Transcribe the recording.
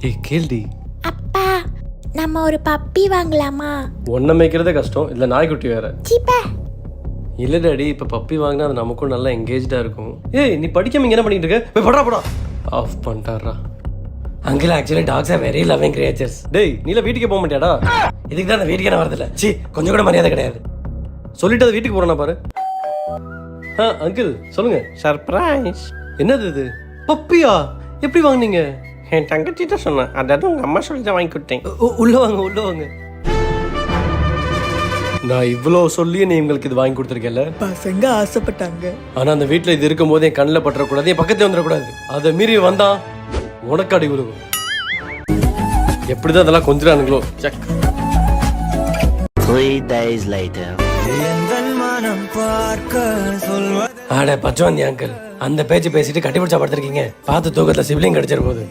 ஏய் கேள்டி, அப்பா நம்ம ஒரு பப்பி வாங்கலாமா? ஒன்றை மேய்க்கிறதே கஷ்டம், இல்லை நாய்க்குட்டி வேற. சீப்பா. இல்லை டாடி, இப்போ பப்பி வாங்கினா அது நமக்கும் நல்லா எங்கேஜாக இருக்கும். ஏய் நீ படிக்காம இங்கே என்ன பண்ணிட்டு இருக்க? போய் படா படா. ஆஃப் பண்ணிட்டாரா. Uncle actually dogs are very loving creatures. டேய் நீல வீட்டுக்கே போக மாட்டியாடா? இதுக்கு தான் அந்த வீட்டுக்கே நான் வரதில்ல. சி கொஞ்சம் கூட மரியாதை கிடையாது. சொல்லிட்டு அது வீட்டுக்கு போறேன்னா பாரு. அங்கிள் சொல்லுங்க. சர்ப்ரைஸ். என்னது இது? பப்பியா? எப்படி வாங்குனீங்க? என் தங்கச்சிட்ட சொன்னேன், அதாவது உங்கள் அம்மா சொல்லி தான் வாங்கி கொடுத்தேன். உள்ள வாங்க உள்ள வாங்க. நான் இவ்வளோ சொல்லி நீ உங்களுக்கு இது வாங்கி கொடுத்துருக்கேன்ல. பசங்க ஆசைப்பட்டாங்க. ஆனா அந்த வீட்டில் இது இருக்கும் போது என் கண்ணில் பற்றக்கூடாது, என் பக்கத்துல வந்துடக்கூடாது. அதை மீறி வந்தான் உனக்கு அடி விழுகும். எப்படிதான் அதெல்லாம் கொஞ்சிறானுங்களோ. செக். 3 days later. ஆட பச்சவந்தி அங்கிள், அந்த பேச்சு பேசிட்டு கட்டி பிடிச்சா படுத்திருக்கீங்க. பார்த்து தூக்கத்துல சிப்ளிங் கடிச்சிட போகுது.